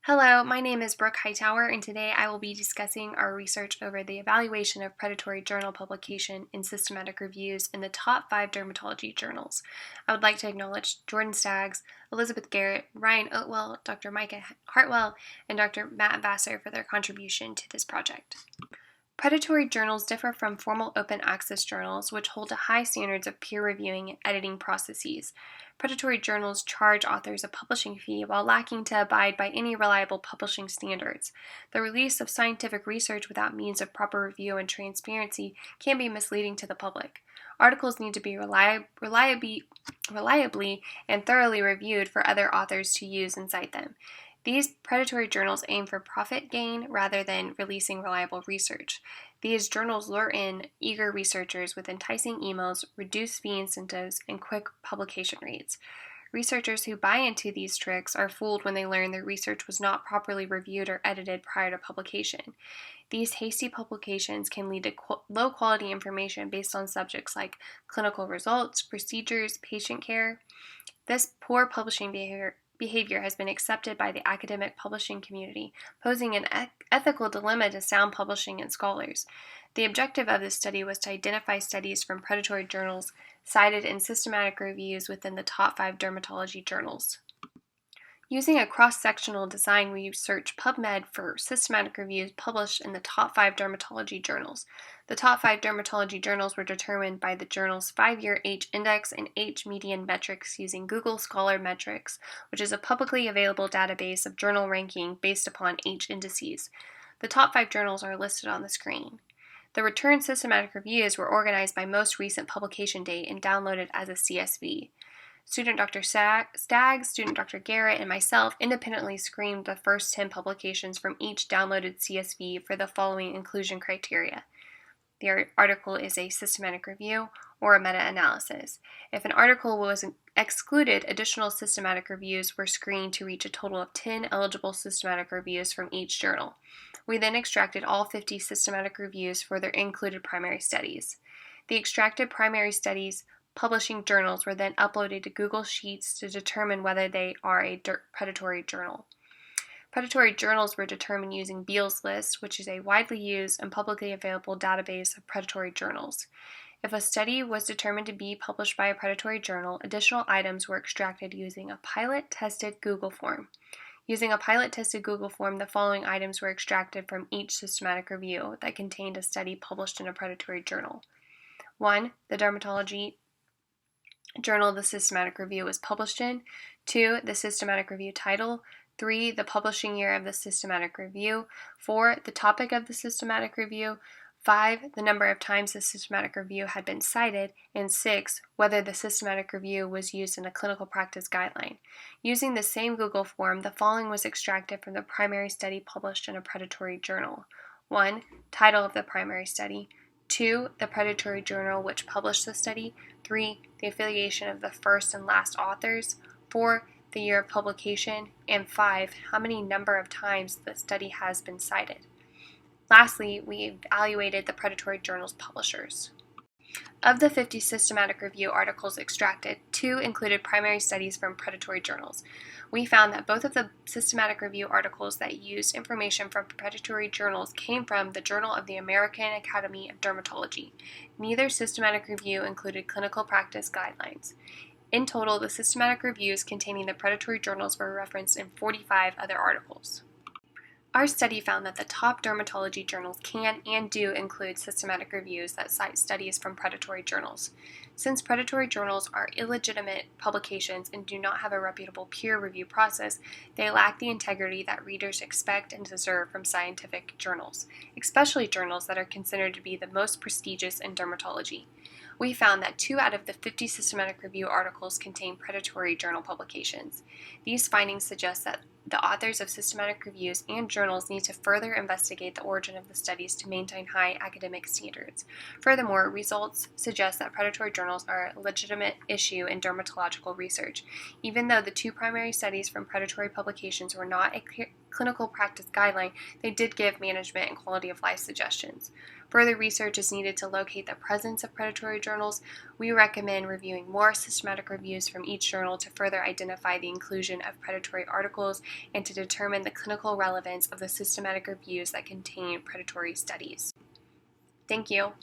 Hello, my name is Brooke Hightower, and today I will be discussing our research over the evaluation of predatory journal publication in systematic reviews in the top 5 dermatology journals. I would like to acknowledge Jordan Staggs, Elizabeth Garrett, Ryan Oatwell, Dr. Micah Hartwell, and Dr. Matt Vassar for their contribution to this project. Predatory journals differ from formal open access journals, which hold to high standards of peer reviewing and editing processes. Predatory journals charge authors a publishing fee while lacking to abide by any reliable publishing standards. The release of scientific research without means of proper review and transparency can be misleading to the public. Articles need to be reliably and thoroughly reviewed for other authors to use and cite them. These predatory journals aim for profit gain rather than releasing reliable research. These journals lure in eager researchers with enticing emails, reduced fee incentives, and quick publication rates. Researchers who buy into these tricks are fooled when they learn their research was not properly reviewed or edited prior to publication. These hasty publications can lead to low-quality information based on subjects like clinical results, procedures, patient care. This poor publishing behavior has been accepted by the academic publishing community, posing an ethical dilemma to sound publishing and scholars. The objective of this study was to identify studies from predatory journals cited in systematic reviews within the top 5 dermatology journals. Using a cross-sectional design, we searched PubMed for systematic reviews published in the top 5 dermatology journals. The top 5 dermatology journals were determined by the journal's 5-year H index and H median metrics using Google Scholar Metrics, which is a publicly available database of journal ranking based upon H indices. The top 5 journals are listed on the screen. The returned systematic reviews were organized by most recent publication date and downloaded as a CSV. Student Dr. Staggs, Student Dr. Garrett, and myself independently screened the first 10 publications from each downloaded CSV for the following inclusion criteria. The article is a systematic review or a meta-analysis. If an article was excluded, additional systematic reviews were screened to reach a total of 10 eligible systematic reviews from each journal. We then extracted all 50 systematic reviews for their included primary studies. The extracted primary studies publishing journals were then uploaded to Google Sheets to determine whether they are a predatory journal. Predatory journals were determined using Beall's List, which is a widely used and publicly available database of predatory journals. If a study was determined to be published by a predatory journal, additional items were extracted using a pilot-tested Google form. Using a pilot-tested Google form, the following items were extracted from each systematic review that contained a study published in a predatory journal. 1. The dermatology journal the systematic review was published in. 2. The systematic review title. 3. The publishing year of the systematic review. 4. The topic of the systematic review. 5. The number of times the systematic review had been cited. And 6. Whether the systematic review was used in a clinical practice guideline. Using the same Google form, the following was extracted from the primary study published in a predatory journal. 1. Title of the primary study. 2. The predatory journal which published the study. 3. The affiliation of the first and last authors. 4. The year of publication. And 5. How many number of times the study has been cited. Lastly, we evaluated the predatory journal's publishers. Of the 50 systematic review articles extracted, 2 included primary studies from predatory journals. We found that both of the systematic review articles that used information from predatory journals came from the Journal of the American Academy of Dermatology. Neither systematic review included clinical practice guidelines. In total, the systematic reviews containing the predatory journals were referenced in 45 other articles. Our study found that the top dermatology journals can and do include systematic reviews that cite studies from predatory journals. Since predatory journals are illegitimate publications and do not have a reputable peer review process, they lack the integrity that readers expect and deserve from scientific journals, especially journals that are considered to be the most prestigious in dermatology. We found that 2 out of the 50 systematic review articles contain predatory journal publications. These findings suggest that the authors of systematic reviews and journals need to further investigate the origin of the studies to maintain high academic standards. Furthermore, results suggest that predatory journals are a legitimate issue in dermatological research. Even though the 2 primary studies from predatory publications were not a clinical practice guideline, they did give management and quality of life suggestions. Further research is needed to locate the presence of predatory journals. We recommend reviewing more systematic reviews from each journal to further identify the inclusion of predatory articles and to determine the clinical relevance of the systematic reviews that contain predatory studies. Thank you.